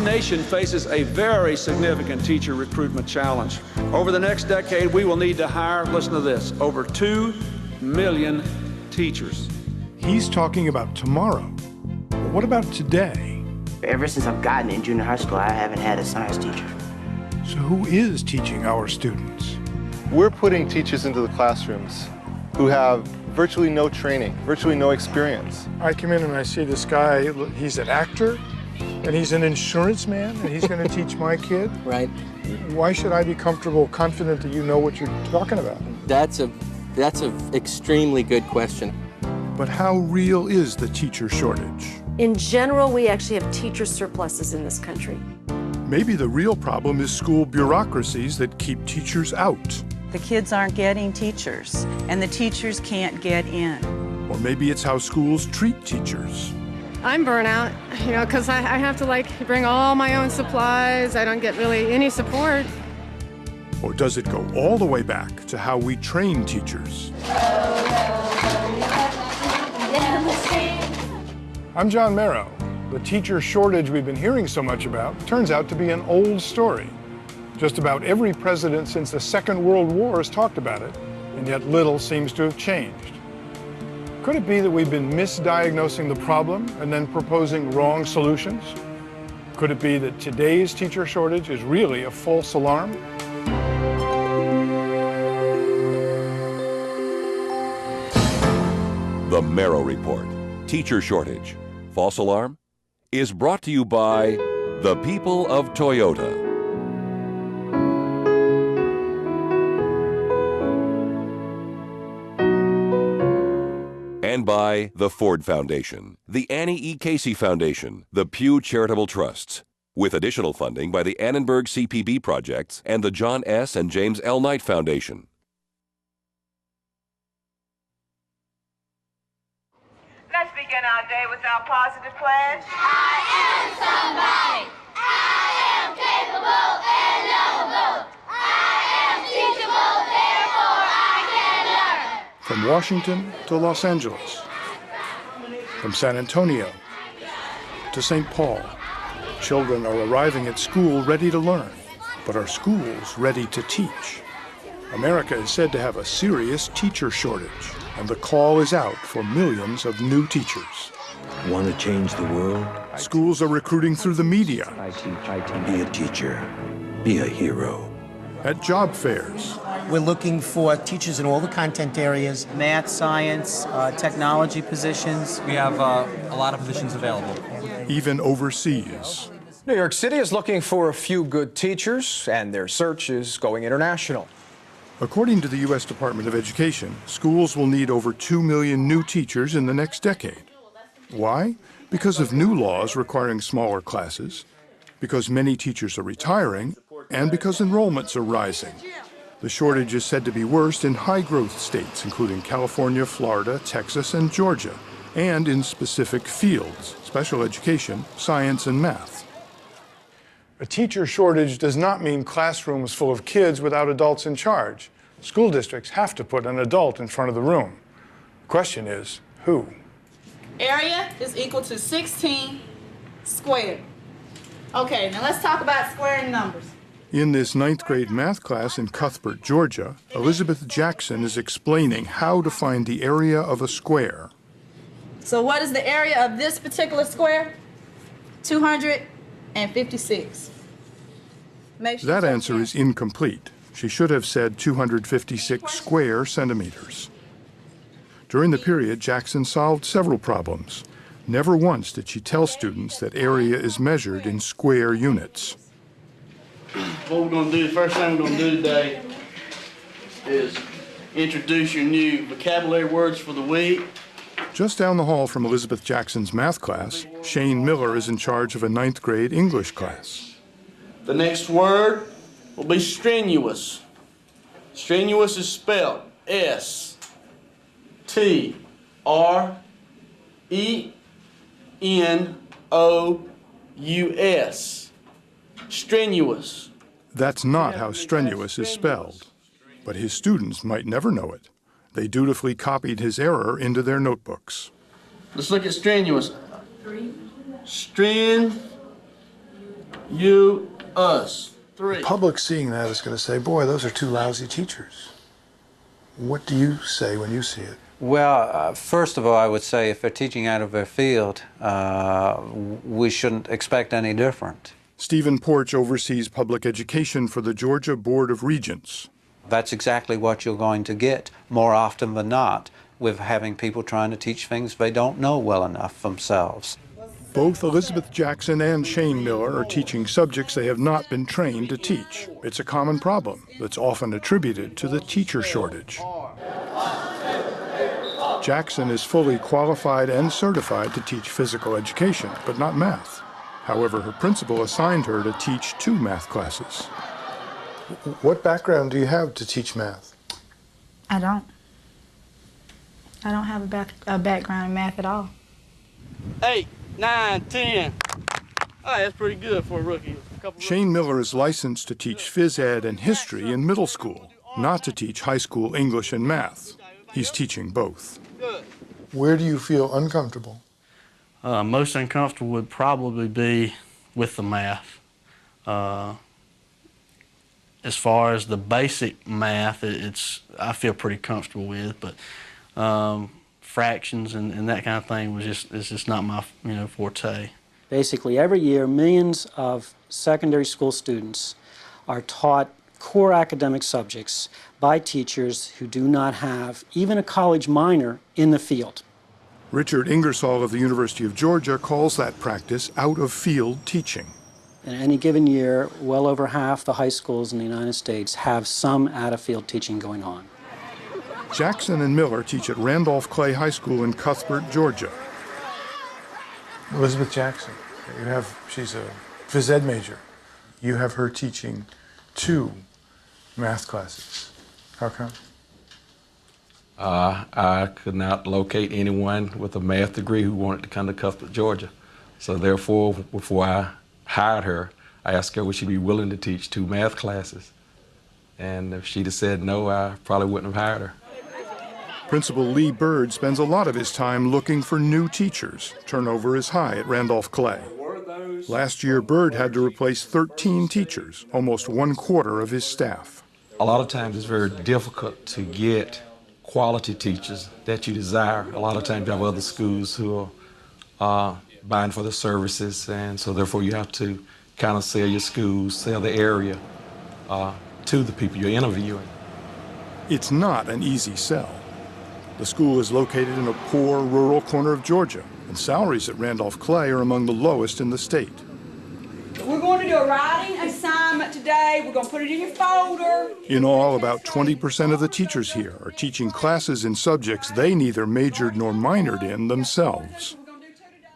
nation faces a very significant teacher recruitment challenge. Over the next decade, we will need to hire, listen to this, over 2 million teachers. He's talking about tomorrow. But what about today? Ever since I've gotten in junior high school, I haven't had a science teacher. So who is teaching our students? We're putting teachers into the classrooms who have virtually no training, virtually no experience. I come in and I see this guy, he's an actor, and he's an insurance man, and he's going to teach my kid? Right. Why should I be comfortable, confident that you know what you're talking about? That's an extremely good question. But how real is the teacher shortage? In general, we actually have teacher surpluses in this country. Maybe the real problem is school bureaucracies that keep teachers out. The kids aren't getting teachers, and the teachers can't get in. Or maybe it's how schools treat teachers. I'm burnout, because I have to bring all my own supplies. I don't get really any support. Or does it go all the way back to how we train teachers? I'm John Merrow. The teacher shortage we've been hearing so much about turns out to be an old story. Just about every president since the Second World War has talked about it, and yet little seems to have changed. Could it be that we've been misdiagnosing the problem and then proposing wrong solutions? Could it be that today's teacher shortage is really a false alarm? The Merrow Report, Teacher Shortage, False Alarm, is brought to you by the people of Toyota. And by the Ford Foundation, the Annie E. Casey Foundation, the Pew Charitable Trusts, with additional funding by the Annenberg CPB Projects and the John S. and James L. Knight Foundation. Let's begin our day with our positive pledge. I am somebody. I am capable and lovable. I am teachable, therefore I can learn. From Washington to Los Angeles, from San Antonio to St. Paul, children are arriving at school ready to learn, but are schools ready to teach? America is said to have a serious teacher shortage, and the call is out for millions of new teachers. Want to change the world? Schools are recruiting through the media. Be a teacher. Be a hero. At job fairs. We're looking for teachers in all the content areas. Math, science, technology positions. We have a lot of positions available. Even overseas. New York City is looking for a few good teachers, and their search is going international. According to the U.S. Department of Education, schools will need over 2 million new teachers in the next decade. Why? Because of new laws requiring smaller classes, because many teachers are retiring, and because enrollments are rising. The shortage is said to be worst in high-growth states, including California, Florida, Texas, and Georgia, and in specific fields, special education, science, and math. A teacher shortage does not mean classrooms full of kids without adults in charge. School districts have to put an adult in front of the room. The question is, who? Area is equal to 16 squared. Okay, now let's talk about squaring numbers. In this 9th grade math class in Cuthbert, Georgia, Elizabeth Jackson is explaining how to find the area of a square. So what is the area of this particular square? 256. That answer is incomplete. She should have said 256 square centimeters. During the period, Jackson solved several problems. Never once did she tell students that area is measured in square units. What we're going to do, the first thing we're going to do today is introduce your new vocabulary words for the week. Just down the hall from Elizabeth Jackson's math class, Shane Miller is in charge of a 9th grade English class. The next word will be strenuous. Strenuous is spelled S-T-R-E-N-O-U-S. Strenuous. That's not how strenuous is spelled, but his students might never know it. They dutifully copied his error into their notebooks. Let's look at strenuous. You, us. 3. The public seeing that is going to say, boy, those are two lousy teachers. What do you say when you see it? Well, first of all, I would say if they're teaching out of their field, we shouldn't expect any different. Stephen Porch oversees public education for the Georgia Board of Regents. That's exactly what you're going to get more often than not with having people trying to teach things they don't know well enough themselves. Both Elizabeth Jackson and Shane Miller are teaching subjects they have not been trained to teach. It's a common problem that's often attributed to the teacher shortage. Jackson is fully qualified and certified to teach physical education, but not math. However, her principal assigned her to teach 2 math classes. What background do you have to teach math? I don't have a background in math at all. 8, 9, 10. Oh, that's pretty good for a rookie. Shane Miller is licensed to teach phys ed and history in middle school, not to teach high school English and math. He's teaching both. Where do you feel uncomfortable? Most uncomfortable would probably be with the math. As far as the basic math, I feel pretty comfortable with, but fractions and that kind of thing is just not my forte. Basically, every year, millions of secondary school students are taught core academic subjects by teachers who do not have even a college minor in the field. Richard Ingersoll of the University of Georgia calls that practice out-of-field teaching. In any given year, well over half the high schools in the United States have some out-of-field teaching going on. Jackson and Miller teach at Randolph Clay High School in Cuthbert, Georgia. Elizabeth Jackson, she's a phys ed major. You have her teaching 2 math classes. How come? I could not locate anyone with a math degree who wanted to come to Cuthbert, Georgia. So therefore, before I hired her, I asked her would she be willing to teach 2 math classes. And if she'd have said no, I probably wouldn't have hired her. Principal Lee Bird spends a lot of his time looking for new teachers. Turnover is high at Randolph Clay. Last year, Bird had to replace 13 teachers, almost 1/4 of his staff. A lot of times it's very difficult to get quality teachers that you desire. A lot of times you have other schools who are buying for the services, and so therefore you have to kind of sell your schools, sell the area to the people you're interviewing. It's not an easy sell. The school is located in a poor rural corner of Georgia, and salaries at Randolph Clay are among the lowest in the state. We're going to do a writing assignment today. We're going to put it in your folder. In all, about 20% of the teachers here are teaching classes in subjects they neither majored nor minored in themselves.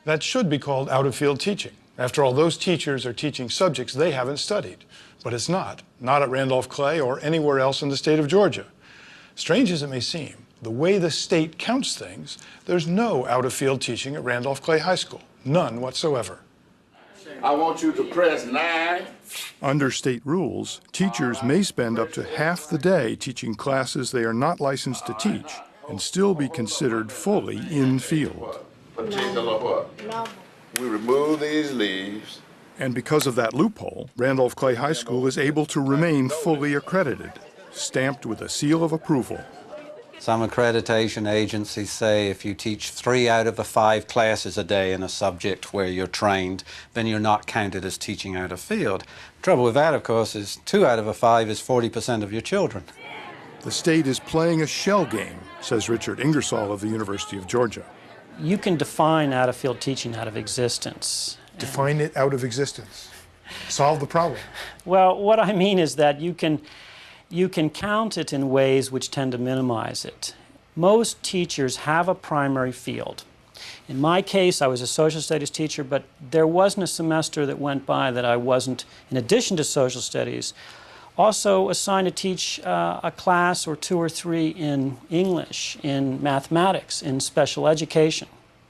That should be called out-of-field teaching. After all, those teachers are teaching subjects they haven't studied. But it's not at Randolph Clay or anywhere else in the state of Georgia. Strange as it may seem, the way the state counts things, there's no out-of-field teaching at Randolph Clay High School. None whatsoever. I want you to press 9. Under state rules, teachers may spend up to half the day teaching classes they are not licensed to teach and still be considered fully in field. We remove these leaves. And because of that loophole, Randolph Clay High School is able to remain fully accredited, stamped with a seal of approval. Some accreditation agencies say if you teach 3 out of the 5 classes a day in a subject where you're trained, then you're not counted as teaching out of field. The trouble with that, of course, is 2 out of the 5 is 40% of your children. The state is playing a shell game, says Richard Ingersoll of the University of Georgia. You can define out-of-field teaching out of existence. Define it out of existence. Solve the problem. Well, what I mean is that you can count it in ways which tend to minimize it. Most teachers have a primary field. In my case, I was a social studies teacher, but there wasn't a semester that went by that I wasn't, in addition to social studies, also assigned to teach a class or 2 or 3 in English, in mathematics, in special education.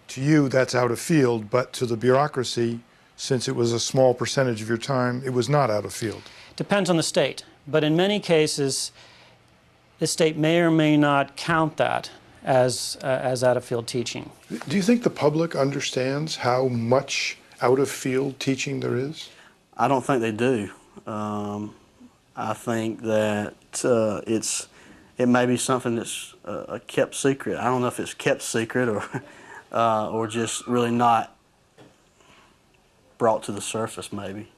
To you, that's out of field, but to the bureaucracy, since it was a small percentage of your time, it was not out of field. Depends on the state. But in many cases, the state may or may not count that as out-of-field teaching. Do you think the public understands how much out-of-field teaching there is? I don't think they do. I think that it may be something that's a kept secret. I don't know if it's kept secret or just really not brought to the surface, maybe.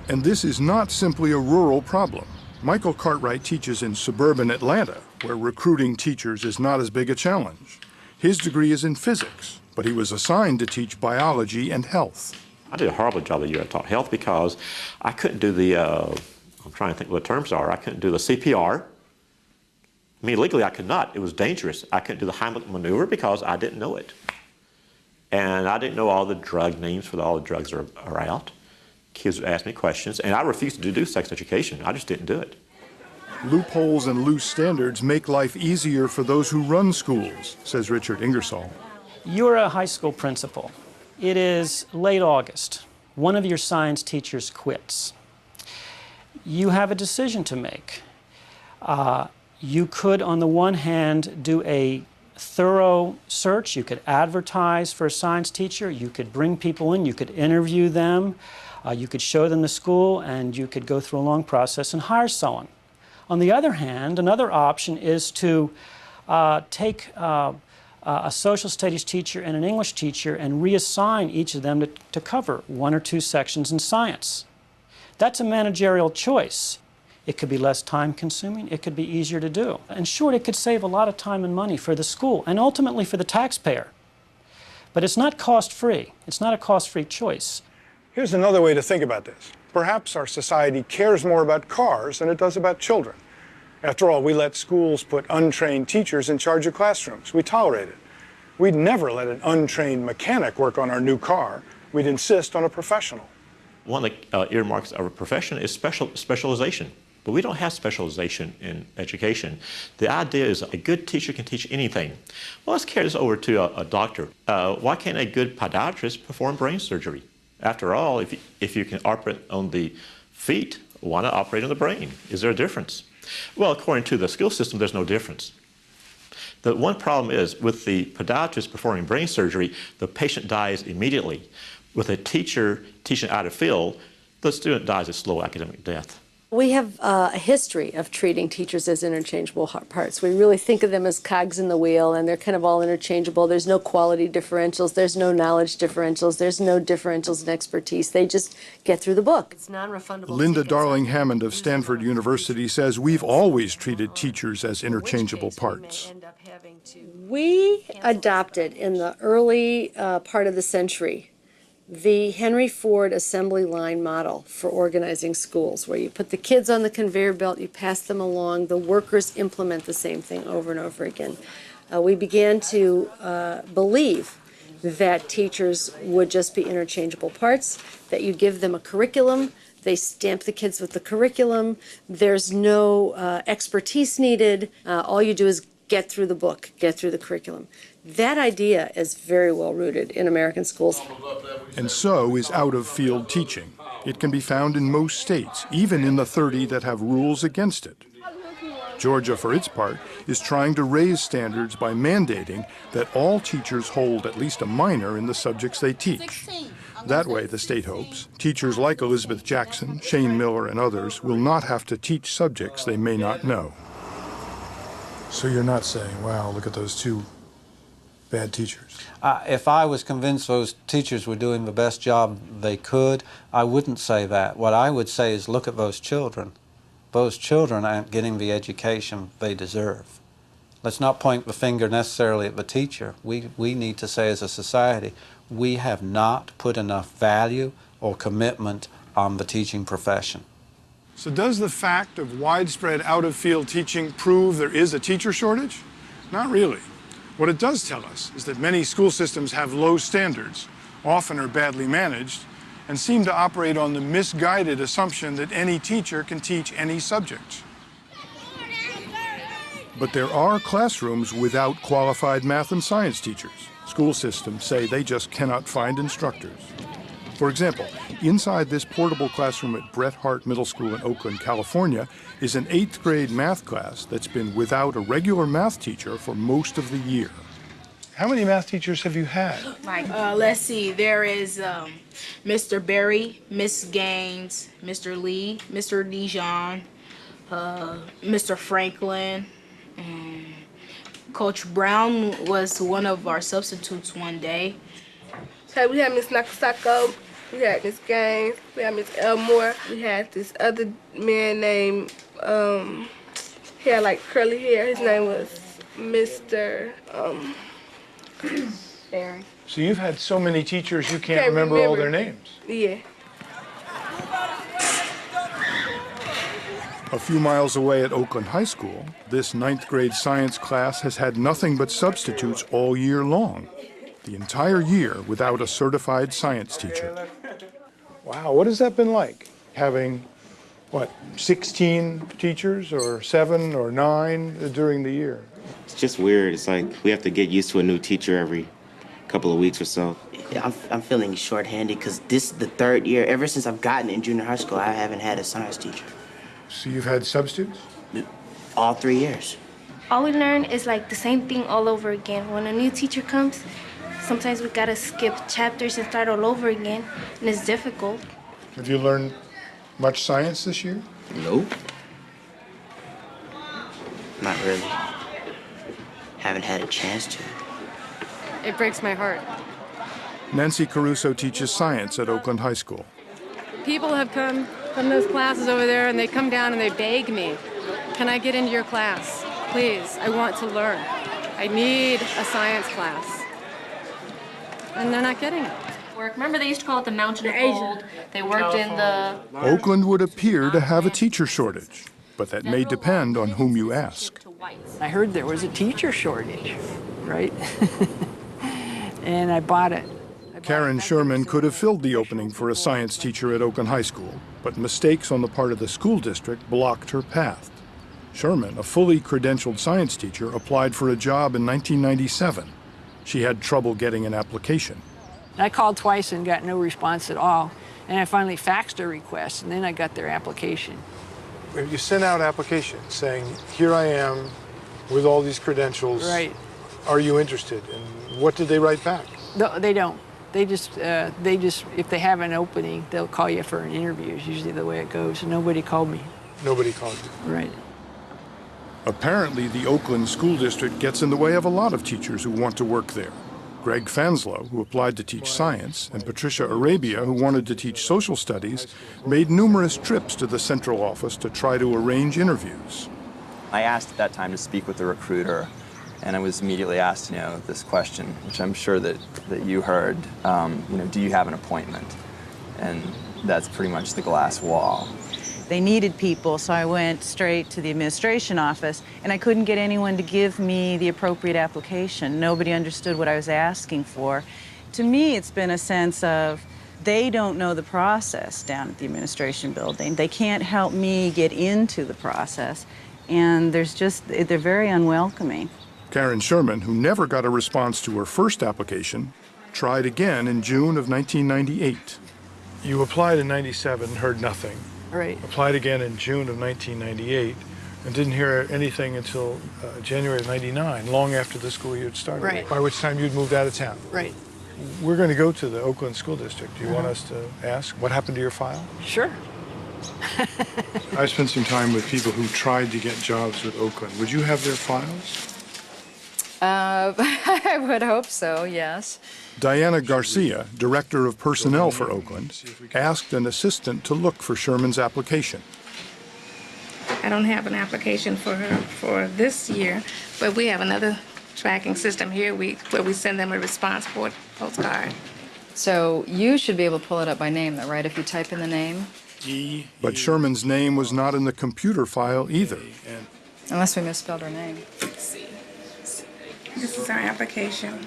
And this is not simply a rural problem. Michael Cartwright teaches in suburban Atlanta, where recruiting teachers is not as big a challenge. His degree is in physics, but he was assigned to teach biology and health. I did a horrible job the year I taught health because I couldn't do the, I'm trying to think what the terms are, I couldn't do the CPR. I mean, legally I could not. It was dangerous. I couldn't do the Heimlich maneuver because I didn't know it. And I didn't know all the drug names for all the drugs are out. Kids would ask me questions, and I refused to do sex education. I just didn't do it. Loopholes and loose standards make life easier for those who run schools, says Richard Ingersoll. You're a high school principal. It is late August. One of your science teachers quits. You have a decision to make. You could, on the one hand, do a thorough search. You could advertise for a science teacher. You could bring people in. You could interview them. You could show them the school, and you could go through a long process and hire someone. On the other hand, another option is to take a social studies teacher and an English teacher and reassign each of them to cover 1 or 2 sections in science. That's a managerial choice. It could be less time-consuming. It could be easier to do. In short, it could save a lot of time and money for the school and ultimately for the taxpayer. But it's not cost-free. It's not a cost-free choice. Here's another way to think about this. Perhaps our society cares more about cars than it does about children. After all, we let schools put untrained teachers in charge of classrooms. We tolerate it. We'd never let an untrained mechanic work on our new car. We'd insist on a professional. One of the earmarks of a profession is specialization. But we don't have specialization in education. The idea is a good teacher can teach anything. Well, let's carry this over to a doctor. Why can't a good podiatrist perform brain surgery? After all, if you can operate on the feet, why not operate on the brain? Is there a difference? Well, according to the school system, there's no difference. The one problem is with the podiatrist performing brain surgery, the patient dies immediately. With a teacher teaching out of field, the student dies a slow academic death. We have a history of treating teachers as interchangeable parts. We really think of them as cogs in the wheel, and they're kind of all interchangeable. There's no quality differentials. There's no knowledge differentials. There's no differentials in expertise. They just get through the book. It's non-refundable. Linda Darling-Hammond of Stanford University says we've always treated teachers as interchangeable parts. We adopted in the early part of the century the Henry Ford assembly line model for organizing schools, where you put the kids on the conveyor belt, you pass them along, the workers implement the same thing over and over again. We began to believe that teachers would just be interchangeable parts, that you give them a curriculum, they stamp the kids with the curriculum, there's no expertise needed, all you do is get through the book, get through the curriculum. That idea is very well rooted in American schools. And so is out-of-field teaching. It can be found in most states, even in the 30 that have rules against it. Georgia, for its part, is trying to raise standards by mandating that all teachers hold at least a minor in the subjects they teach. That way, the state hopes, teachers like Elizabeth Jackson, Shane Miller, and others will not have to teach subjects they may not know. So you're not saying, wow, look at those 2 bad teachers? If I was convinced those teachers were doing the best job they could, I wouldn't say that. What I would say is look at those children. Those children aren't getting the education they deserve. Let's not point the finger necessarily at the teacher. We need to say as a society, we have not put enough value or commitment on the teaching profession. So does the fact of widespread out-of-field teaching prove there is a teacher shortage? Not really. What it does tell us is that many school systems have low standards, often are badly managed, and seem to operate on the misguided assumption that any teacher can teach any subject. But there are classrooms without qualified math and science teachers. School systems say they just cannot find instructors. For example, inside this portable classroom at Bret Harte Middle School in Oakland, California, is an 8th grade math class that's been without a regular math teacher for most of the year. How many math teachers have you had? Let's see, there is Mr. Berry, Miss Gaines, Mr. Lee, Mr. Dijon, Mr. Franklin. Coach Brown was one of our substitutes one day. So we had Miss Nakasako, we had Miss Gaines, we had Miss Elmore, we had this other man named, he had like curly hair, his name was Mr. Barry. So you've had so many teachers you can't remember all their names. Yeah. A few miles away at Oakland High School, this 9th grade science class has had nothing but substitutes all year long. The entire year without a certified science teacher. Wow, what has that been like? Having, what, 16 teachers or 7 or 9 during the year? It's just weird. It's like we have to get used to a new teacher every couple of weeks or so. Yeah, I'm feeling shorthanded because this is the 3rd year. Ever since I've gotten in junior high school, I haven't had a science teacher. So you've had substitutes? All 3 years. All we learn is like the same thing all over again. When a new teacher comes, sometimes we gotta skip chapters and start all over again, and it's difficult. Have you learned much science this year? Nope. Not really. Haven't had a chance to. It breaks my heart. Nancy Caruso teaches science at Oakland High School. People have come from those classes over there and they come down and they beg me, can I get into your class? Please, I want to learn. I need a science class. And they're not getting it. Remember they used to call it the Mountain of Gold? They worked in the... Oakland would appear to have a teacher shortage, but that may depend on whom you ask. I heard there was a teacher shortage, right? And I bought it. Karen Sherman could have filled the opening for a science teacher at Oakland High School, but mistakes on the part of the school district blocked her path. Sherman, a fully credentialed science teacher, applied for a job in 1997. She had trouble getting an application. I called twice and got no response at all. And I finally faxed a request, and then I got their application. You sent out applications saying, here I am with all these credentials. Right. Are you interested? And what did they write back? No, they don't. They just, if they have an opening, they'll call you for an interview. Is usually the way it goes. Nobody called me. Nobody called you? Right. Apparently, the Oakland School District gets in the way of a lot of teachers who want to work there. Greg Fanslow, who applied to teach science, and Patricia Arabia, who wanted to teach social studies, made numerous trips to the central office to try to arrange interviews. I asked at that time to speak with the recruiter, and I was immediately asked, this question, which I'm sure that you heard, do you have an appointment? And that's pretty much the glass wall. They needed people, so I went straight to the administration office, and I couldn't get anyone to give me the appropriate application. Nobody understood what I was asking for. To me, it's been a sense of they don't know the process down at the administration building. They can't help me get into the process, and they're very unwelcoming. Karen Sherman, who never got a response to her first application, tried again in June of 1998. You applied in 97, heard nothing. Right. Applied again in June of 1998 and didn't hear anything until January of 99, long after the school year had started. Right. By which time you'd moved out of town. Right. We're going to go to the Oakland School District. Do you want us to ask what happened to your file? Sure. I spent some time with people who tried to get jobs with Oakland. Would you have their files? I would hope so, yes. Diana Garcia, director of personnel for Oakland, asked an assistant to look for Sherman's application. I don't have an application for her for this year, but we have another tracking system here where we send them a response postcard. So you should be able to pull it up by name, though, right? If you type in the name? But Sherman's name was not in the computer file either. Unless we misspelled her name. Let's see. This is our application.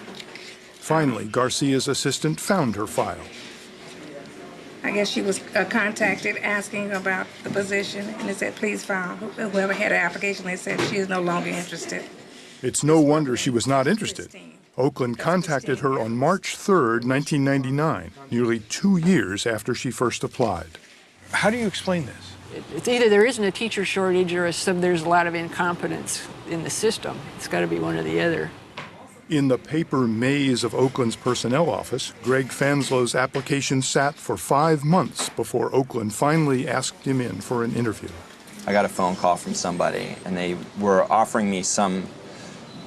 Finally, Garcia's assistant found her file. I guess she was contacted asking about the position, and it said, please file. Whoever had her application, they said she is no longer interested. It's no wonder she was not interested. Oakland contacted her on March 3rd, 1999, nearly 2 years after she first applied. How do you explain this? It's either there isn't a teacher shortage or there's a lot of incompetence in the system. It's got to be one or the other. In the paper maze of Oakland's personnel office, Greg Fanslow's application sat for 5 months before Oakland finally asked him in for an interview. I got a phone call from somebody, and they were offering me some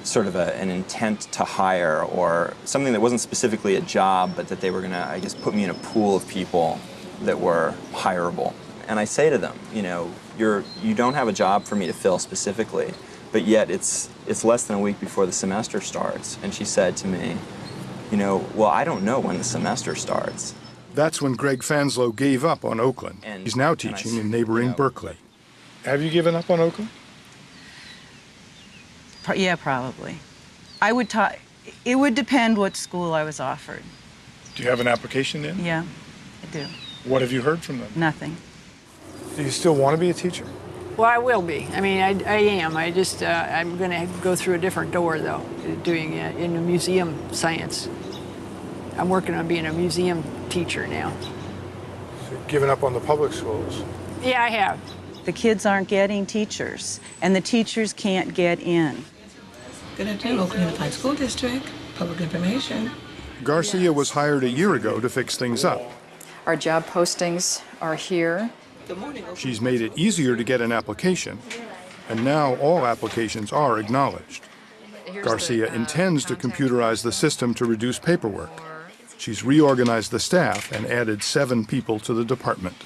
sort of an intent to hire, or something that wasn't specifically a job, but that they were gonna, I guess, put me in a pool of people that were hireable. And I say to them, you know, you don't have a job for me to fill specifically, but yet it's less than a week before the semester starts. And she said to me, you know, well, I don't know when the semester starts. That's when Greg Fanslow gave up on Oakland. He's now teaching in neighboring Berkeley. Have you given up on Oakland? Yeah, probably. It would depend what school I was offered. Do you have an application in? Yeah, I do. What have you heard from them? Nothing. Do you still want to be a teacher? Well, I will be. I mean, I am. I just, I'm going to go through a different door, though, doing it in the museum science. I'm working on being a museum teacher now. So you've given up on the public schools? Yeah, I have. The kids aren't getting teachers, and the teachers can't get in. Good afternoon, Oakland Unified School District, Public Information. Garcia was hired a year ago to fix things up. Our job postings are here. She's made it easier to get an application, and now all applications are acknowledged. Garcia intends to computerize the system to reduce paperwork. She's reorganized the staff and added 7 people to the department.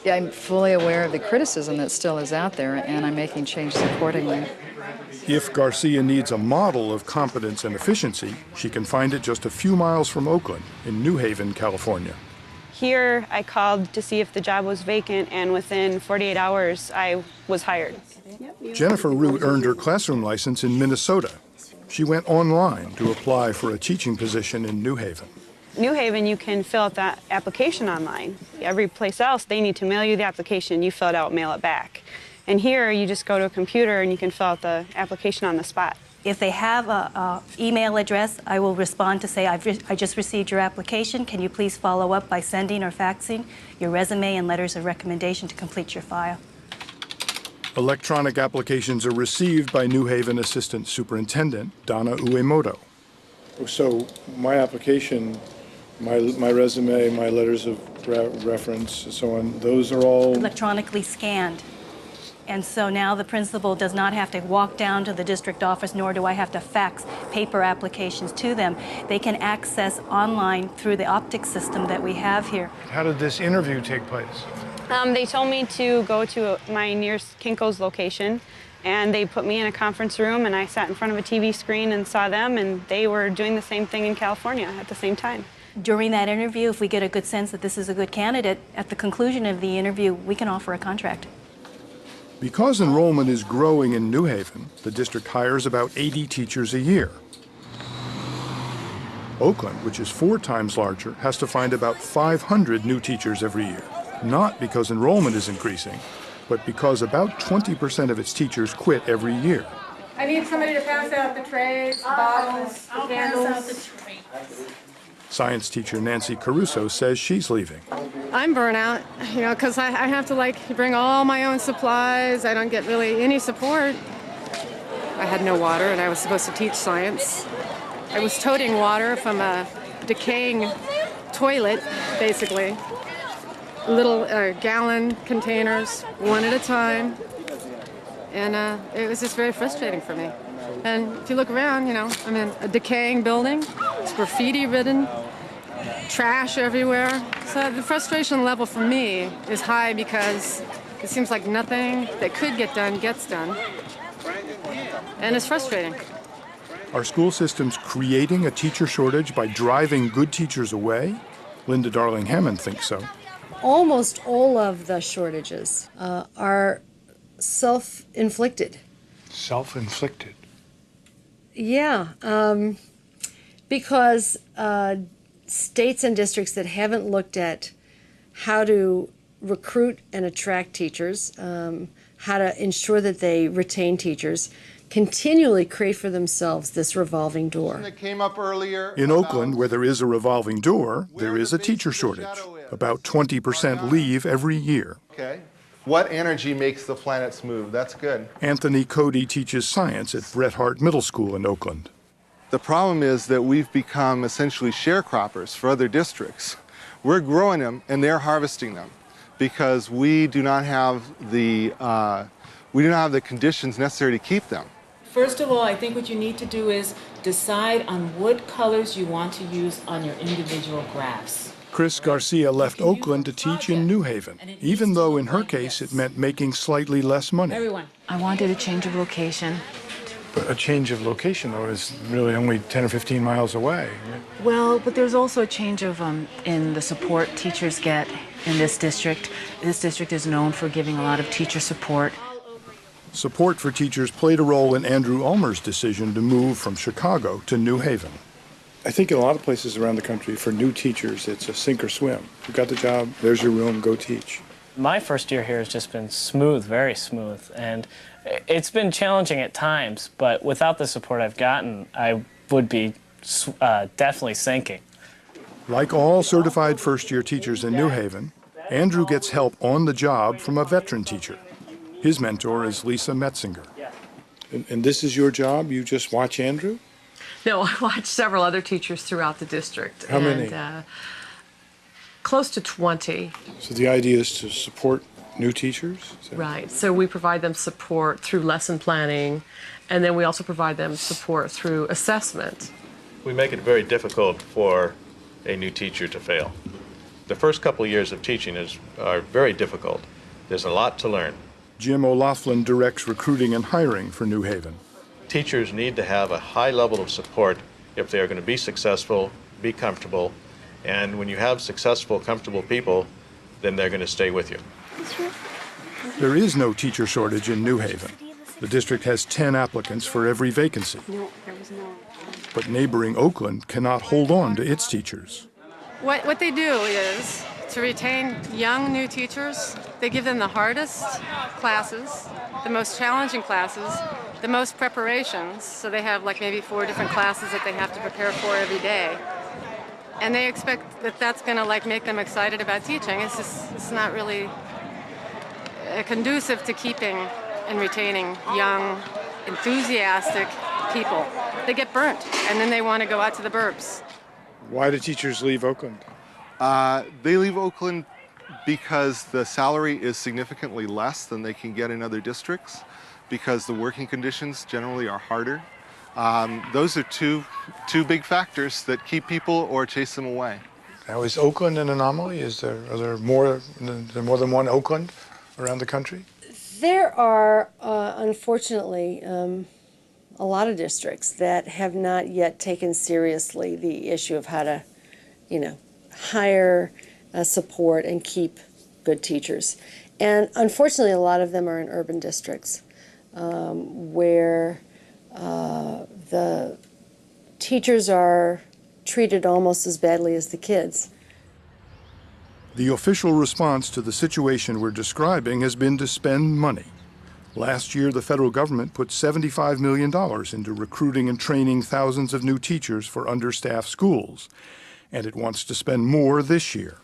I'm fully aware of the criticism that still is out there, and I'm making changes accordingly. If Garcia needs a model of competence and efficiency, she can find it just a few miles from Oakland in New Haven, California. Here, I called to see if the job was vacant, and within 48 hours, I was hired. Jennifer Root earned her classroom license in Minnesota. She went online to apply for a teaching position in New Haven. New Haven, you can fill out that application online. Every place else, they need to mail you the application. You fill it out, mail it back. And here, you just go to a computer and you can fill out the application on the spot. If they have an email address, I will respond to say, I just received your application. Can you please follow up by sending or faxing your resume and letters of recommendation to complete your file? Electronic applications are received by New Haven Assistant Superintendent Donna Uemoto. So my application, my resume, my letters of reference, and so on, those are all electronically scanned. And so now the principal does not have to walk down to the district office, nor do I have to fax paper applications to them. They can access online through the optic system that we have here. How did this interview take place? They told me to go to my nearest Kinko's location, and they put me in a conference room, and I sat in front of a TV screen and saw them, and they were doing the same thing in California at the same time. During that interview, if we get a good sense that this is a good candidate, at the conclusion of the interview, we can offer a contract. Because enrollment is growing in New Haven, the district hires about 80 teachers a year. Oakland, which is 4 times larger, has to find about 500 new teachers every year. Not because enrollment is increasing, but because about 20% of its teachers quit every year. I need somebody to pass out the trays, the bottles, the candles. Science teacher Nancy Caruso says she's leaving. I'm burnt out, you know, because I have to bring all my own supplies. I don't get really any support. I had no water, and I was supposed to teach science. I was toting water from a decaying toilet, basically. Little gallon containers, one at a time. And it was just very frustrating for me. And if you look around, you know, I'm in a decaying building. It's graffiti-ridden, trash everywhere. So the frustration level for me is high because it seems like nothing that could get done gets done. And it's frustrating. Are school systems creating a teacher shortage by driving good teachers away? Linda Darling-Hammond thinks so. Almost all of the shortages are self-inflicted. Self-inflicted? Yeah, because states and districts that haven't looked at how to recruit and attract teachers, how to ensure that they retain teachers, continually create for themselves this revolving door. That came up earlier. In Oakland, where there is a revolving door, there is a teacher shortage. About 20% leave every year. Okay. What energy makes the planets move? That's good. Anthony Cody teaches science at Bret Harte Middle School in Oakland. The problem is that we've become essentially sharecroppers for other districts. We're growing them and they're harvesting them because we do not have the conditions necessary to keep them. First of all, I think what you need to do is decide on what colors you want to use on your individual graphs. Chris Garcia left Oakland to teach in New Haven, even though in her case it meant making slightly less money. Everyone. I wanted a change of location. But a change of location, though, is really only 10 or 15 miles away. Well, but there's also a change of in the support teachers get in this district. This district is known for giving a lot of teacher support. Support for teachers played a role in Andrew Ulmer's decision to move from Chicago to New Haven. I think in a lot of places around the country, for new teachers, it's a sink or swim. You got the job, there's your room, go teach. My first year here has just been smooth, very smooth, and it's been challenging at times, but without the support I've gotten, I would be definitely sinking. Like all certified first-year teachers in New Haven, Andrew gets help on the job from a veteran teacher. His mentor is Lisa Metzinger. And this is your job? You just watch Andrew? No, I watch several other teachers throughout the district. How many? Close to 20. So the idea is to support new teachers? Right. So we provide them support through lesson planning, and then we also provide them support through assessment. We make it very difficult for a new teacher to fail. The first couple of years of teaching are very difficult. There's a lot to learn. Jim O'Loughlin directs recruiting and hiring for New Haven. Teachers need to have a high level of support if they are going to be successful, be comfortable, and when you have successful, comfortable people, then they're going to stay with you. There is no teacher shortage in New Haven. The district has 10 applicants for every vacancy. But neighboring Oakland cannot hold on to its teachers. What they do is, to retain young new teachers, they give them the hardest classes, the most challenging classes, the most preparations, so they have like maybe 4 different classes that they have to prepare for every day. And they expect that that's going to like make them excited about teaching. It's not really conducive to keeping and retaining young, enthusiastic people. They get burnt, and then they want to go out to the burbs. Why do teachers leave Oakland? They leave Oakland because the salary is significantly less than they can get in other districts, because the working conditions generally are harder. Those are two big factors that keep people or chase them away. Now, is Oakland an anomaly? Are there more than one Oakland around the country? There are, unfortunately, a lot of districts that have not yet taken seriously the issue of how to, hire, support, and keep good teachers. And unfortunately, a lot of them are in urban districts where the teachers are treated almost as badly as the kids. The official response to the situation we're describing has been to spend money. Last year, the federal government put $75 million into recruiting and training thousands of new teachers for understaffed schools, and it wants to spend more this year.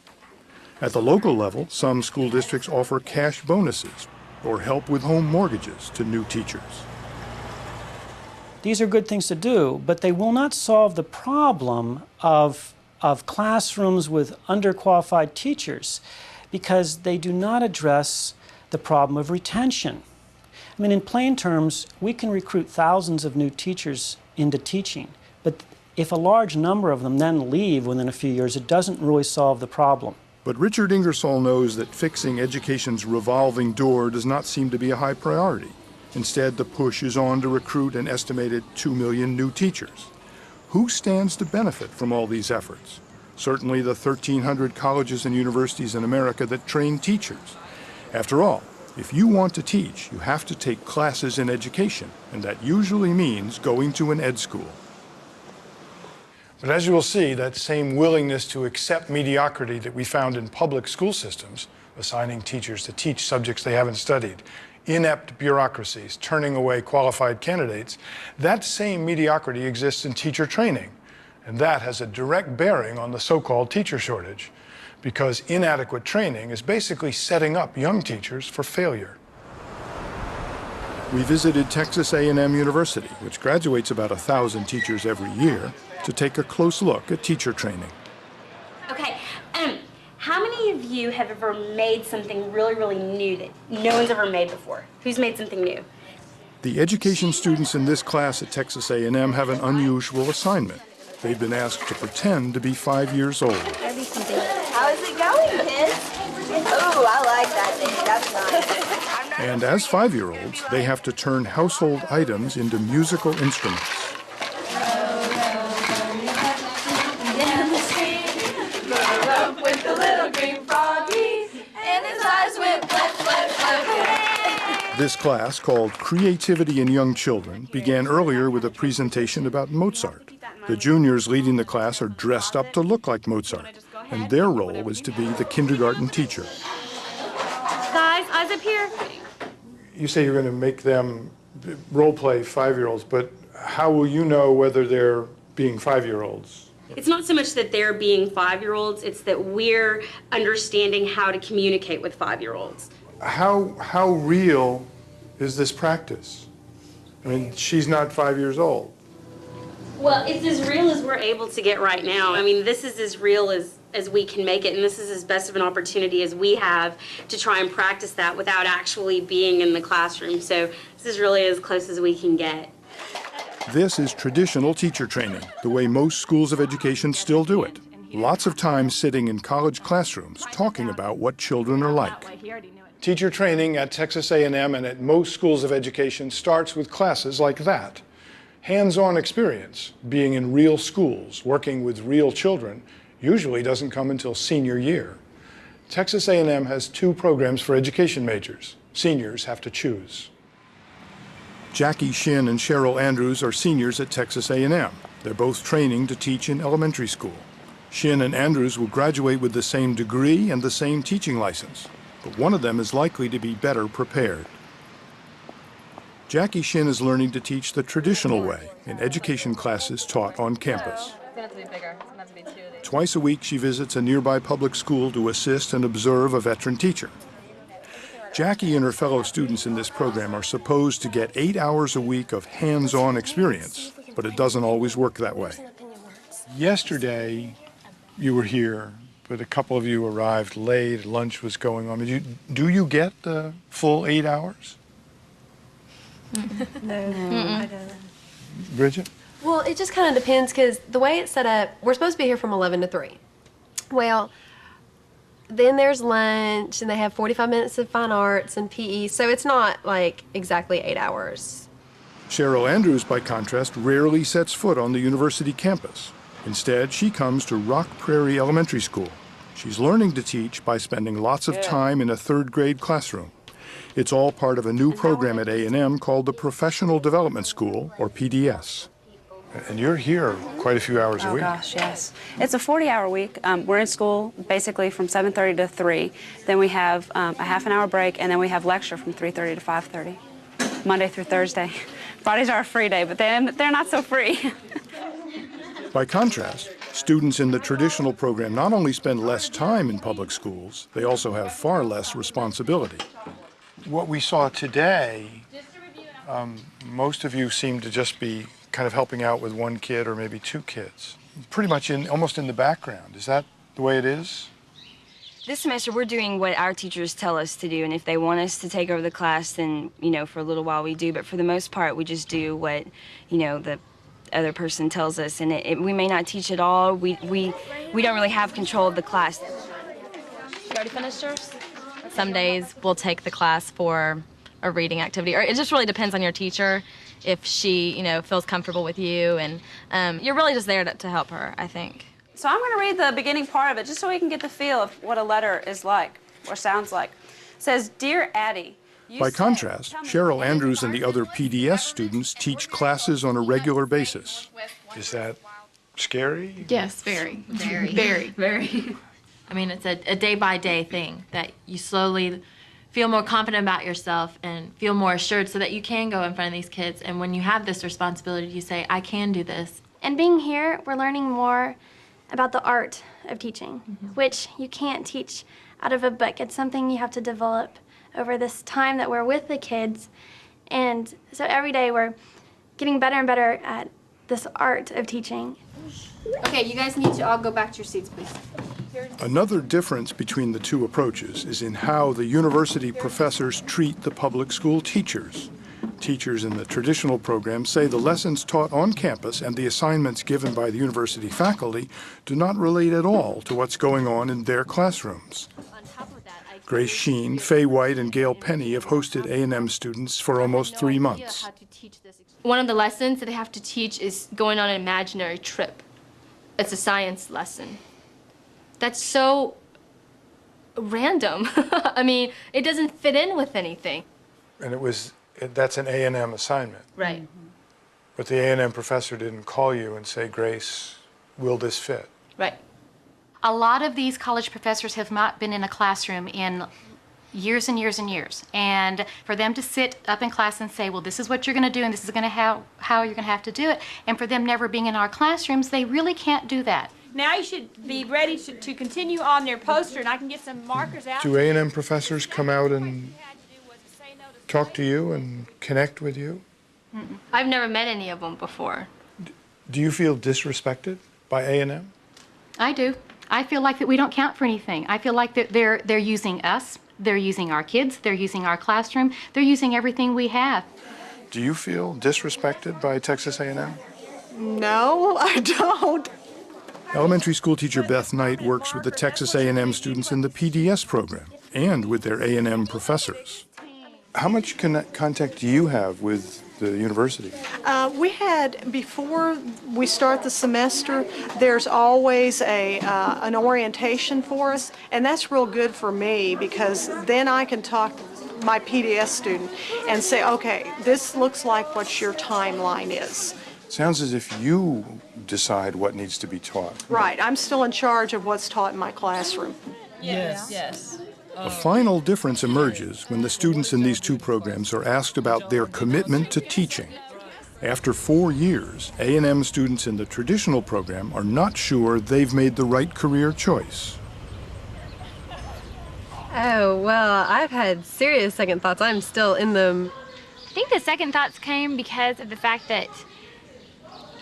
At the local level, some school districts offer cash bonuses or help with home mortgages to new teachers. These are good things to do, but they will not solve the problem of classrooms with underqualified teachers because they do not address the problem of retention. I mean, in plain terms, we can recruit thousands of new teachers into teaching, but if a large number of them then leave within a few years, it doesn't really solve the problem. But Richard Ingersoll knows that fixing education's revolving door does not seem to be a high priority. Instead, the push is on to recruit an estimated 2 million new teachers. Who stands to benefit from all these efforts? Certainly the 1,300 colleges and universities in America that train teachers. After all, if you want to teach, you have to take classes in education, and that usually means going to an ed school. But as you will see, that same willingness to accept mediocrity that we found in public school systems, assigning teachers to teach subjects they haven't studied, inept bureaucracies turning away qualified candidates, that same mediocrity exists in teacher training. And that has a direct bearing on the so-called teacher shortage, because inadequate training is basically setting up young teachers for failure. We visited Texas A&M University, which graduates about 1,000 teachers every year, to take a close look at teacher training. Okay, how many of you have ever made something really, really new that no one's ever made before? Who's made something new? The education students in this class at Texas A&M have an unusual assignment. They've been asked to pretend to be 5 years old. How is it going, kids? Oh, I like that thing. That's nice. And as 5-year-olds, they have to turn household items into musical instruments. With the little green froggy, and his eyes went flip, flip, flip. This class, called Creativity in Young Children, began earlier with a presentation about Mozart. The juniors leading the class are dressed up to look like Mozart, and their role is to be the kindergarten teacher. Guys, eyes up here. You say you're going to make them role play 5-year-olds, but how will you know whether they're being 5-year-olds? It's not so much that they're being 5-year-olds, it's that we're understanding how to communicate with 5-year-olds. How real is this practice? I mean, she's not 5 years old. Well, it's as real as we're able to get right now. I mean, this is as real as we can make it, and this is as best of an opportunity as we have to try and practice that without actually being in the classroom. So this is really as close as we can get. This is traditional teacher training, the way most schools of education still do it. Lots of time sitting in college classrooms talking about what children are like. Teacher training at Texas A&M and at most schools of education starts with classes like that. Hands-on experience, being in real schools, working with real children, usually doesn't come until senior year. Texas A&M has 2 programs for education majors. Seniors have to choose. Jackie Shin and Cheryl Andrews are seniors at Texas A&M. They're both training to teach in elementary school. Shin and Andrews will graduate with the same degree and the same teaching license, but one of them is likely to be better prepared. Jackie Shin is learning to teach the traditional way in education classes taught on campus. Twice a week, she visits a nearby public school to assist and observe a veteran teacher. Jackie and her fellow students in this program are supposed to get 8 hours a week of hands-on experience, but it doesn't always work that way. Yesterday, you were here, but a couple of you arrived late, lunch was going on. Do you get the full 8 hours? No. I don't. Bridget? Well, it just kind of depends because the way it's set up, we're supposed to be here from 11 to 3. Well, then there's lunch and they have 45 minutes of fine arts and PE, so it's not like exactly 8 hours. Cheryl Andrews, by contrast, rarely sets foot on the university campus. Instead, she comes to Rock Prairie Elementary School. She's learning to teach by spending lots of time in a 3rd grade classroom. It's all part of a new program at A&M called the Professional Development School, or PDS. And you're here quite a few hours a week. Oh gosh, yes. It's a 40-hour week. We're in school basically from 7:30 to 3. Then we have a half an hour break, and then we have lecture from 3:30 to 5:30, Monday through Thursday. Fridays are a free day, but they're not so free. By contrast, students in the traditional program not only spend less time in public schools, they also have far less responsibility. What we saw today, most of you seem to just be kind of helping out with 1 kid or maybe 2 kids. Pretty much almost in the background. Is that the way it is? This semester we're doing what our teachers tell us to do, and if they want us to take over the class, then, for a little while we do, but for the most part we just do what, the other person tells us, and we may not teach at all. We don't really have control of the class. You already finished yours? Some days we'll take the class for a reading activity, or it just really depends on your teacher. If she, feels comfortable with you, and you're really just there to help her, I think. So I'm going to read the beginning part of it just so we can get the feel of what a letter is like or sounds like. It says, "Dear Addie." By contrast, Cheryl Andrews and the other PDS students teach classes on a regular basis. Is that scary? Yes, very. Very. Very. Very. I mean, it's a day-by-day thing that you slowly feel more confident about yourself and feel more assured so that you can go in front of these kids. And when you have this responsibility, you say, I can do this. And being here, we're learning more about the art of teaching, which you can't teach out of a book. It's something you have to develop over this time that we're with the kids. And so every day we're getting better and better at this art of teaching. Okay, you guys need to all go back to your seats, please. Another difference between the two approaches is in how the university professors treat the public school teachers. Teachers in the traditional program say the lessons taught on campus and the assignments given by the university faculty do not relate at all to what's going on in their classrooms. Grace Sheen, Faye White, and Gail Penny have hosted A&M students for almost 3 months. One of the lessons that they have to teach is going on an imaginary trip. It's a science lesson. That's so random. I mean, it doesn't fit in with anything. And that's an A&M assignment. Right. But the A&M professor didn't call you and say, Grace, will this fit? Right. A lot of these college professors have not been in a classroom in years and years and years. And for them to sit up in class and say, well, this is what you're going to do and this is going to how you're going to have to do it, and for them never being in our classrooms, they really can't do that. Now you should be ready to continue on their poster, and I can get some markers out. Do A&M professors come out and talk to you and connect with you? I've never met any of them before. Do you feel disrespected by A&M? I do. I feel like that we don't count for anything. I feel like that they're using us, they're using our kids, they're using our classroom, they're using everything we have. Do you feel disrespected by Texas A&M? No, I don't. Elementary school teacher Beth Knight works with the Texas A&M students in the PDS program and with their A&M professors. How much contact do you have with the university? We had, before we start the semester, there's always an orientation for us, and that's real good for me because then I can talk to my PDS student and say, okay, this looks like what your timeline is. Sounds as if you decide what needs to be taught. Right, I'm still in charge of what's taught in my classroom. Yes. Yes. A final difference emerges when the students in these two programs are asked about their commitment to teaching. After 4 years, A&M students in the traditional program are not sure they've made the right career choice. Oh, well, I've had serious second thoughts. I'm still in them. I think the second thoughts came because of the fact that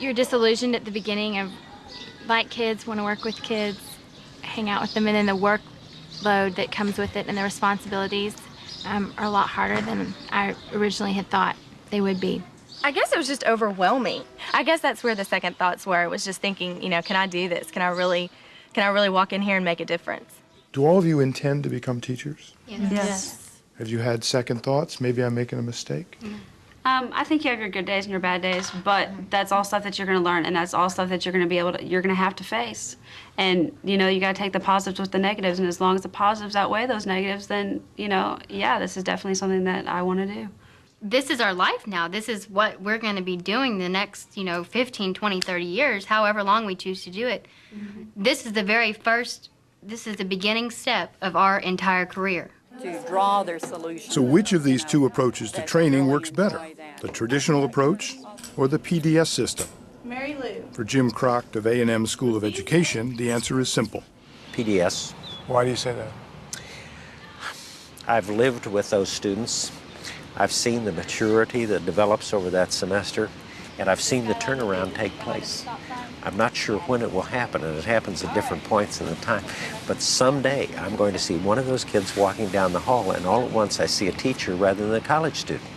you're disillusioned at the beginning of like kids, want to work with kids, hang out with them, and then the workload that comes with it and the responsibilities are a lot harder than I originally had thought they would be. I guess it was just overwhelming. I guess that's where the second thoughts were. It was just thinking, you know, can I do this? Can I really walk in here and make a difference? Do all of you intend to become teachers? Yes. Have you had second thoughts? Maybe I'm making a mistake? I think you have your good days and your bad days, but that's all stuff that you're going to learn, and that's all stuff that you're going to have to face. And, you know, you got to take the positives with the negatives, and as long as the positives outweigh those negatives, then, you know, yeah, this is definitely something that I want to do. This is our life now. This is what we're going to be doing the next, 15, 20, 30 years, however long we choose to do it. This is the beginning step of our entire career. To draw their solution. So which of these two approaches to training works better? The traditional approach or the PDS system? Mary Lou. For Jim Crocht of A&M School of Education, the answer is simple. PDS. Why do you say that? I've lived with those students. I've seen the maturity that develops over that semester, and I've seen the turnaround take place. I'm not sure when it will happen, and it happens at different points in the time, but someday I'm going to see one of those kids walking down the hall, and all at once I see a teacher rather than a college student.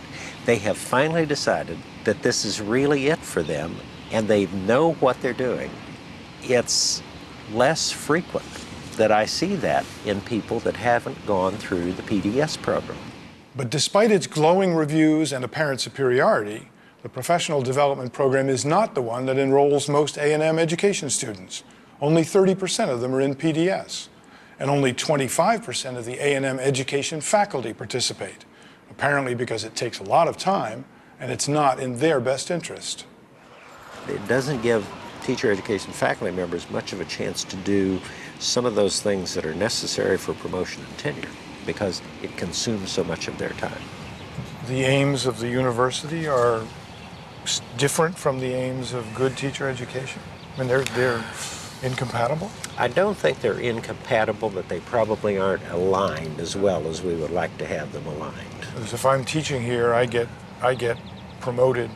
They have finally decided that this is really it for them, and they know what they're doing. It's less frequent that I see that in people that haven't gone through the PDS program. But despite its glowing reviews and apparent superiority, the professional development program is not the one that enrolls most A&M education students. Only 30% of them are in PDS, and only 25% of the A&M education faculty participate, apparently because it takes a lot of time and it's not in their best interest. It doesn't give teacher education faculty members much of a chance to do some of those things that are necessary for promotion and tenure because it consumes so much of their time. The aims of the university are different from the aims of good teacher education? I mean, they're incompatible? I don't think they're incompatible, but they probably aren't aligned as well as we would like to have them aligned. Because if I'm teaching here, I get I get promoted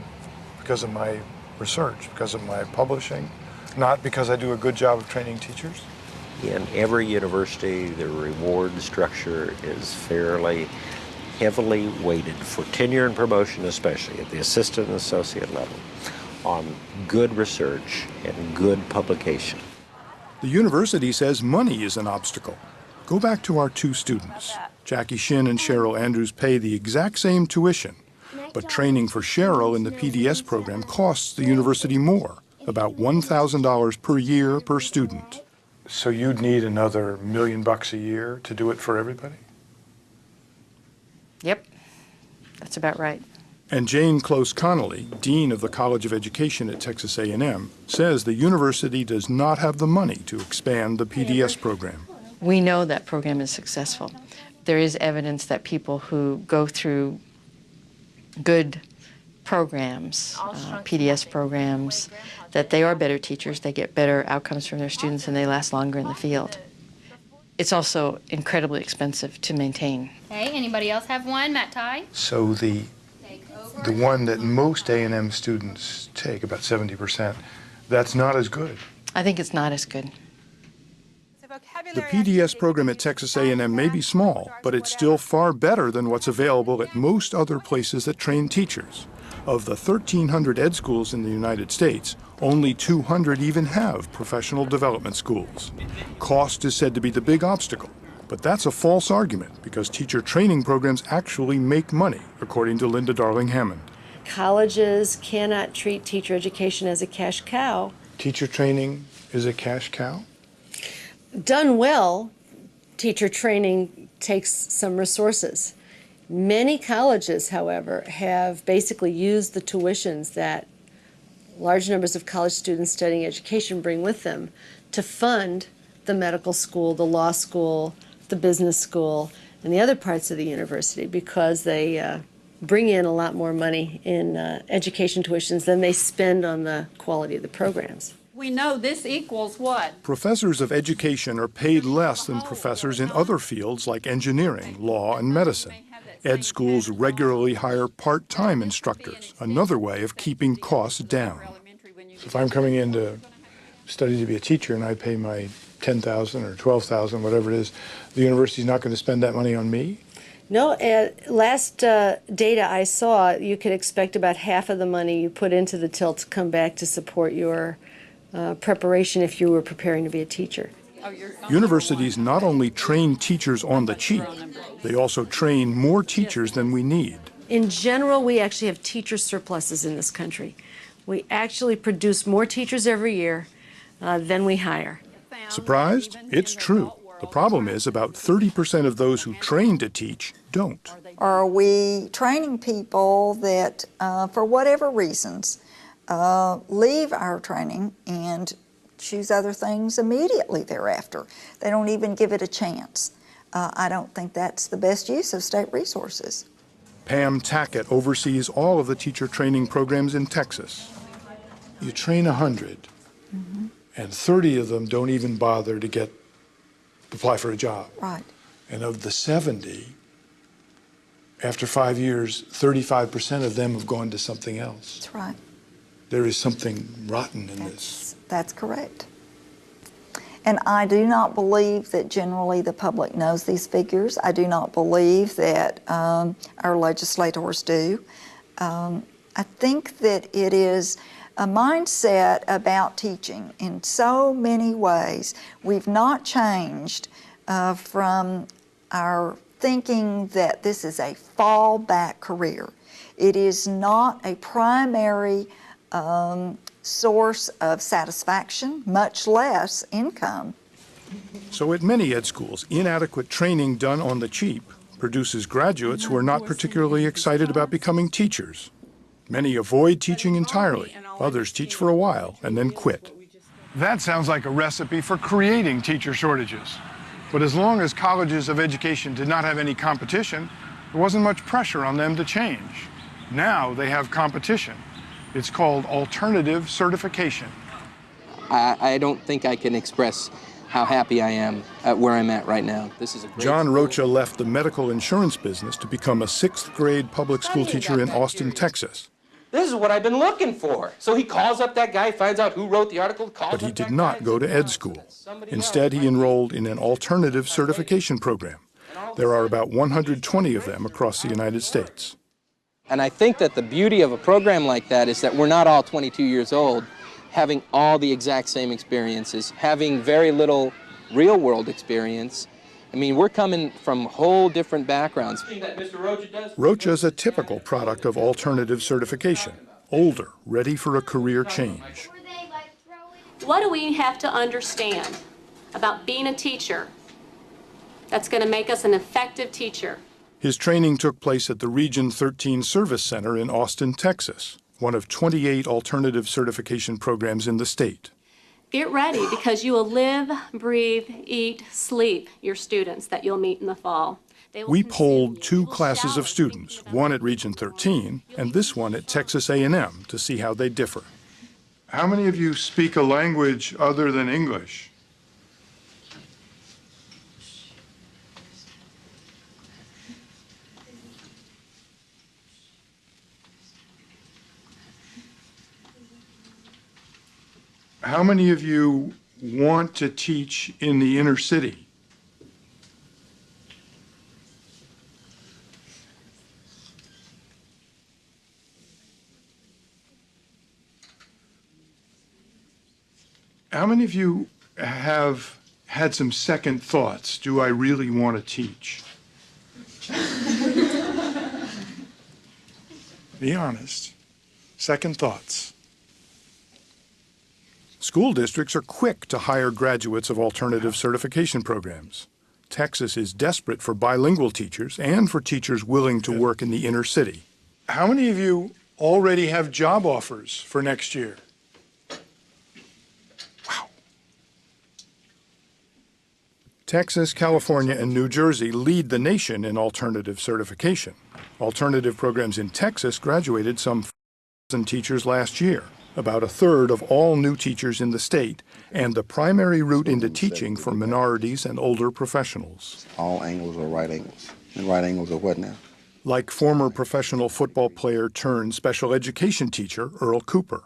because of my research, because of my publishing, not because I do a good job of training teachers? In every university, the reward structure is fairly heavily weighted for tenure and promotion, especially at the assistant and associate level, on good research and good publication. The university says money is an obstacle. Go back to our two students. Jackie Shin and Cheryl Andrews pay the exact same tuition, but training for Cheryl in the PDS program costs the university more, about $1,000 per year per student. So you'd need another $1 million a year to do it for everybody? Yep, that's about right. And Jane Close Connolly, Dean of the College of Education at Texas A&M, says the university does not have the money to expand the PDS program. We know that program is successful. There is evidence that people who go through good programs, PDS programs, that they are better teachers, they get better outcomes from their students, and they last longer in the field. It's also incredibly expensive to maintain. Hey, anybody else have one? Matt Ty? So the one that most A&M students take, about 70%, that's not as good. I think it's not as good. The PDS program at Texas A&M may be small, but it's still far better than what's available at most other places that train teachers. Of the 1,300 ed schools in the United States, only 200 even have professional development schools. Cost is said to be the big obstacle, but that's a false argument because teacher training programs actually make money, according to Linda Darling-Hammond. Colleges cannot treat teacher education as a cash cow. Teacher training is a cash cow? Done well, teacher training takes some resources. Many colleges, however, have basically used the tuitions that large numbers of college students studying education bring with them to fund the medical school, the law school, the business school, and the other parts of the university because they bring in a lot more money in education tuitions than they spend on the quality of the programs. We know this equals what? Professors of education are paid less than professors in other fields like engineering, law, and medicine. Ed schools regularly hire part-time instructors, another way of keeping costs down. So if I'm coming in to study to be a teacher and I pay my $10,000 or $12,000, whatever it is, the university's not going to spend that money on me? No, last data I saw, you could expect about half of the money you put into the till to come back to support your preparation if you were preparing to be a teacher. Universities not only train teachers on the cheap, they also train more teachers than we need. In general, we actually have teacher surpluses in this country. We actually produce more teachers every year than we hire. Surprised? It's true. The problem is about 30% of those who train to teach don't. Are we training people that, for whatever reasons, leave our training and choose other things immediately thereafter? They don't even give it a chance. I don't think that's the best use of state resources. Pam Tackett oversees all of the teacher training programs in Texas. You train 100, and 30 of them don't even bother to apply for a job. Right. And of the 70, after 5 years, 35% of them have gone to something else. That's right. There is something rotten in this. That's correct. And I do not believe that generally the public knows these figures. I do not believe that our legislators do. I think that it is a mindset about teaching in so many ways. We've not changed from our thinking that this is a fallback career. It is not a primary source of satisfaction, much less income. So at many ed schools, inadequate training done on the cheap produces graduates who are not particularly excited about becoming teachers. Many avoid teaching entirely. Others teach for a while and then quit. That sounds like a recipe for creating teacher shortages. But as long as colleges of education did not have any competition, there wasn't much pressure on them to change. Now they have competition. It's called alternative certification. I don't think I can express how happy I am at where I'm at right now. This is a great John school. Rocha left the medical insurance business to become a 6th grade public school teacher in Austin, Texas. This is what I've been looking for. So he calls up that guy, finds out who wrote the article, calls But he up did that not guy. go to ed school. Instead, he enrolled in an alternative certification program. There are about 120 of them across the United States. And I think that the beauty of a program like that is that we're not all 22 years old having all the exact same experiences, having very little real-world experience. I mean, we're coming from whole different backgrounds. Rocha is a typical product of alternative certification, older, ready for a career change. What do we have to understand about being a teacher that's going to make us an effective teacher? His training took place at the Region 13 Service Center in Austin, Texas, one of 28 alternative certification programs in the state. Get ready, because you will live, breathe, eat, sleep your students that you'll meet in the fall. We polled 2 classes of students, one at Region 13 and this one at Texas A&M, to see how they differ. How many of you speak a language other than English? How many of you want to teach in the inner city? How many of you have had some second thoughts? Do I really want to teach? Be honest. Second thoughts. School districts are quick to hire graduates of alternative certification programs. Texas is desperate for bilingual teachers and for teachers willing to work in the inner city. How many of you already have job offers for next year? Texas, California, and New Jersey lead the nation in alternative certification. Alternative programs in Texas graduated some 1,000 teachers last year, about a third of all new teachers in the state, and the primary route into teaching for minorities and older professionals. All angles are right angles. And right angles are what now? Like former professional football player turned special education teacher Earl Cooper.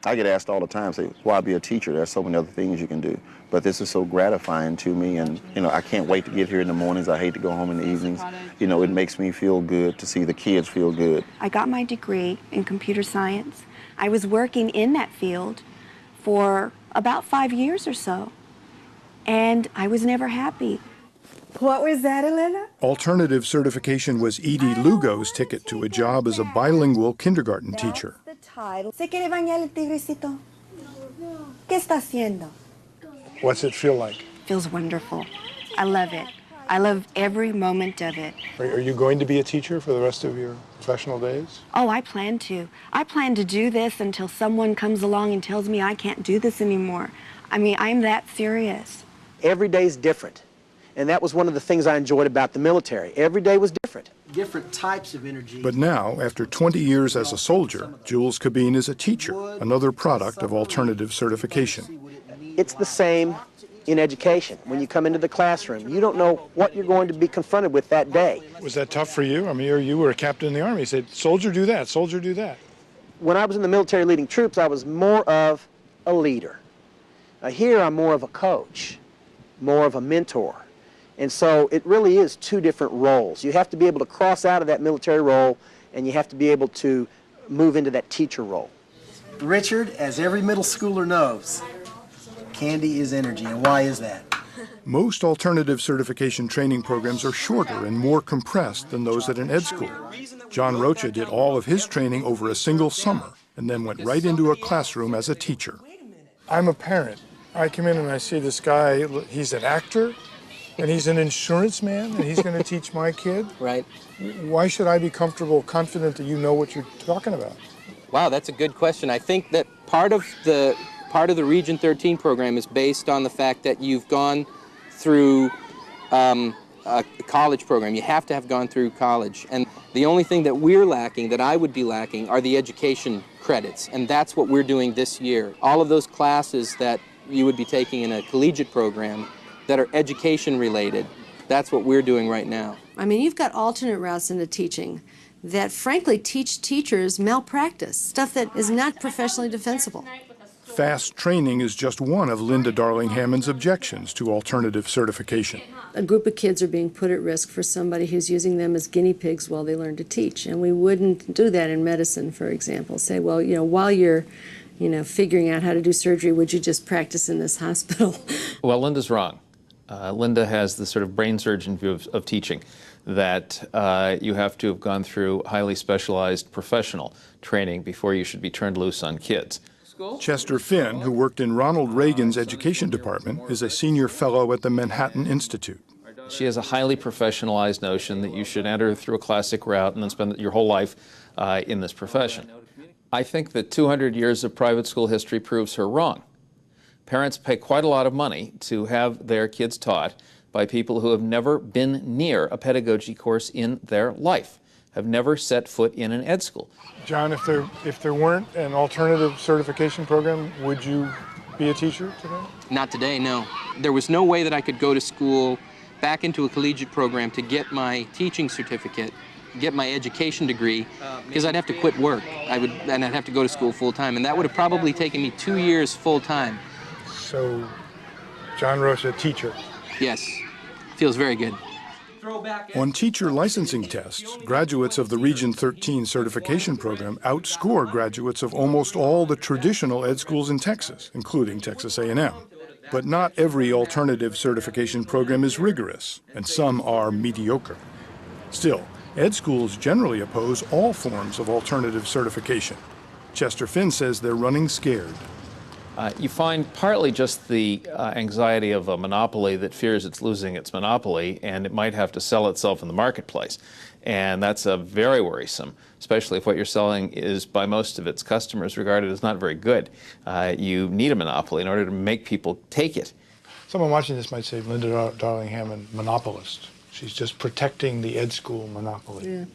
I get asked all the time, say, why be a teacher? There's so many other things you can do. But this is so gratifying to me, and, I can't wait to get here in the mornings. I hate to go home in the evenings. It makes me feel good to see the kids feel good. I got my degree in computer science. I was working in that field for about 5 years or so, and I was never happy. What was that, Elena? Alternative certification was Edie Lugo's ticket to a job as a bilingual kindergarten teacher. The title. ¿Se quiere bañar el tigrecito? ¿Qué está haciendo? What's it feel like? Feels wonderful. I love it. I love every moment of it. Are you going to be a teacher for the rest of your professional days? Oh, I plan to. I plan to do this until someone comes along and tells me I can't do this anymore. I mean, I'm that serious. Every day's different. And that was one of the things I enjoyed about the military. Every day was different. Different types of energy. But now, after 20 years as a soldier, Jules Cabine is a teacher, another product of alternative certification. It's the same in education. When you come into the classroom, you don't know what you're going to be confronted with that day. Was that tough for you? I mean, you were a captain in the Army. You said, soldier, do that, soldier, do that. When I was in the military leading troops, I was more of a leader. Here, I'm more of a coach, more of a mentor. And so it really is 2 different roles. You have to be able to cross out of that military role, and you have to be able to move into that teacher role. Richard, as every middle schooler knows, candy is energy. And why is that? Most alternative certification training programs are shorter and more compressed than those at an ed school. John Rocha did all of his training over a single summer and then went right into a classroom as a teacher. I'm a parent. I come in and I see this guy, he's an actor, and he's an insurance man, and he's going to teach my kid. Right. Why should I be comfortable, confident that you know what you're talking about? Wow, that's a good question. I think that part of the Region 13 program is based on the fact that you've gone through a college program. You have to have gone through college. And the only thing that we're lacking, that I would be lacking, are the education credits. And that's what we're doing this year. All of those classes that you would be taking in a collegiate program that are education related. That's what we're doing right now. I mean, you've got alternate routes into teaching that frankly teach teachers malpractice, stuff that is not professionally defensible. Fast training is just one of Linda Darling-Hammond's objections to alternative certification. A group of kids are being put at risk for somebody who's using them as guinea pigs while they learn to teach. And we wouldn't do that in medicine, for example. Say, well, while you're, figuring out how to do surgery, would you just practice in this hospital? Well, Linda's wrong. Linda has the sort of brain surgeon view of teaching, that you have to have gone through highly specialized professional training before you should be turned loose on kids. Chester Finn, who worked in Ronald Reagan's education department, is a senior fellow at the Manhattan Institute. She has a highly professionalized notion that you should enter through a classic route and then spend your whole life in this profession. I think that 200 years of private school history proves her wrong. Parents pay quite a lot of money to have their kids taught by people who have never been near a pedagogy course in their life, have never set foot in an ed school. John, if there weren't an alternative certification program, would you be a teacher today? Not today, no. There was no way that I could go to school, back into a collegiate program to get my teaching certificate, get my education degree, because I'd have to quit work. And I'd have to go to school full time, and that would have probably taken me 2 years full time. So, John Rocha, teacher. Yes, feels very good. On teacher licensing tests, graduates of the Region 13 certification program outscore graduates of almost all the traditional ed schools in Texas, including Texas A&M. But not every alternative certification program is rigorous, and some are mediocre. Still, ed schools generally oppose all forms of alternative certification. Chester Finn says they're running scared. You find partly just the anxiety of a monopoly that fears it's losing its monopoly and it might have to sell itself in the marketplace. And that's very worrisome, especially if what you're selling is by most of its customers regarded as not very good. You need a monopoly in order to make people take it. Someone watching this might say Linda Darling-Hammond, monopolist. She's just protecting the ed school monopoly.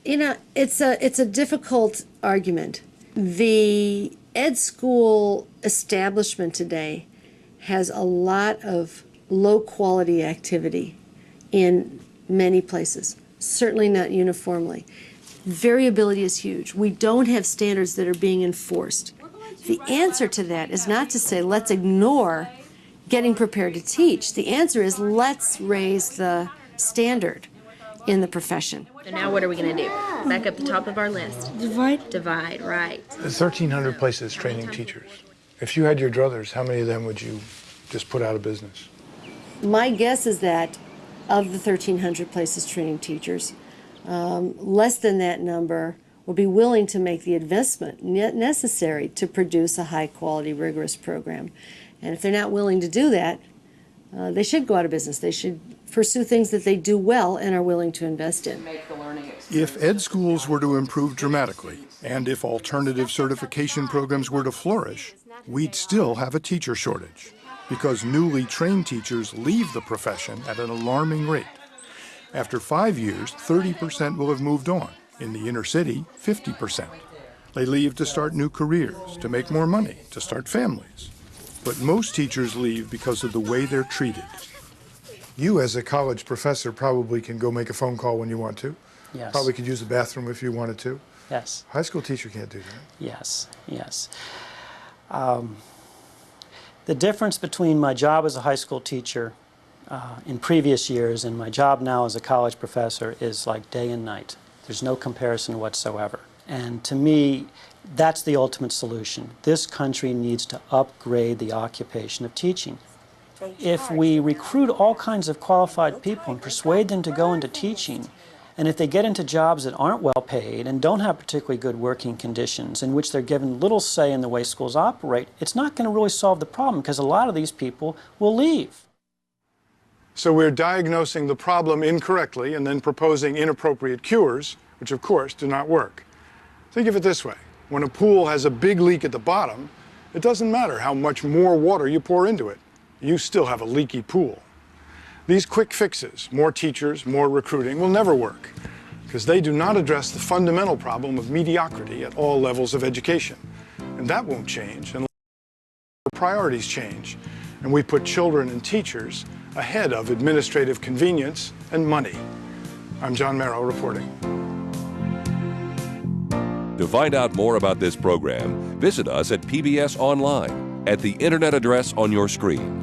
Yeah. It's a difficult argument. The ed school establishment today has a lot of low-quality activity in many places, certainly not uniformly. Variability is huge. We don't have standards that are being enforced. The answer to that is not to say, let's ignore getting prepared to teach. The answer is, let's raise the standard in the profession. So now what are we going to do? Back up the top of our list. Divide. Divide, right. There's 1,300 places training teachers. If you had your druthers, how many of them would you just put out of business? My guess is that of the 1,300 places training teachers, less than that number will be willing to make the investment necessary to produce a high-quality, rigorous program. And if they're not willing to do that, they should go out of business. They should pursue things that they do well and are willing to invest in. If ed schools were to improve dramatically, and if alternative certification programs were to flourish, we'd still have a teacher shortage, because newly trained teachers leave the profession at an alarming rate. After 5 years, 30% will have moved on. In the inner city, 50%. They leave to start new careers, to make more money, to start families. But most teachers leave because of the way they're treated. You, as a college professor, probably can go make a phone call when you want to. Yes. Probably could use the bathroom if you wanted to. Yes. High school teacher can't do that. Yes, yes. The difference between my job as a high school teacher in previous years and my job now as a college professor is like day and night. There's no comparison whatsoever. And to me, that's the ultimate solution. This country needs to upgrade the occupation of teaching. If we recruit all kinds of qualified people and persuade them to go into teaching, and if they get into jobs that aren't well paid and don't have particularly good working conditions, in which they're given little say in the way schools operate, it's not going to really solve the problem, because a lot of these people will leave. So we're diagnosing the problem incorrectly and then proposing inappropriate cures, which of course do not work. Think of it this way. When a pool has a big leak at the bottom, it doesn't matter how much more water you pour into it. You still have a leaky pool. These quick fixes, more teachers, more recruiting, will never work, because they do not address the fundamental problem of mediocrity at all levels of education. And that won't change unless priorities change, and we put children and teachers ahead of administrative convenience and money. I'm John Merrow reporting. To find out more about this program, visit us at PBS Online at the internet address on your screen.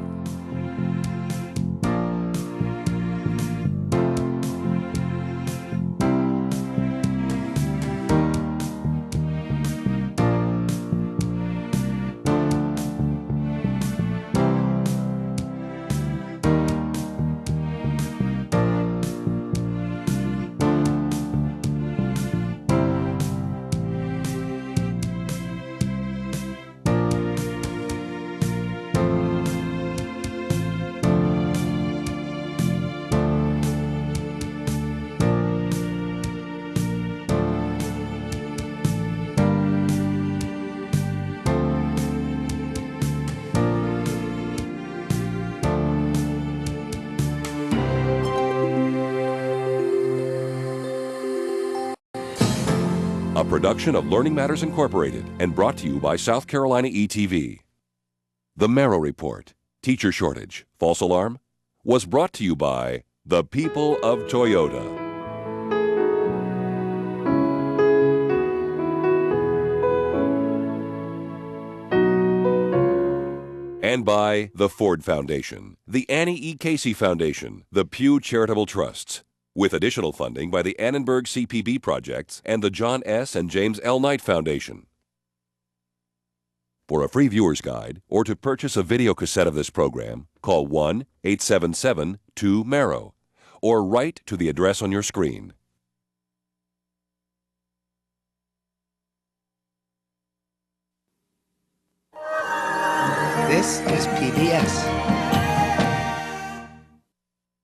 A production of Learning Matters Incorporated and brought to you by South Carolina ETV. The Merrow Report, Teacher Shortage, False Alarm, was brought to you by the people of Toyota. And by the Ford Foundation, the Annie E. Casey Foundation, the Pew Charitable Trusts, with additional funding by the Annenberg CPB Projects and the John S. and James L. Knight Foundation. For a free viewer's guide or to purchase a video cassette of this program, call 1-877-2-MERROW or write to the address on your screen. This is PBS.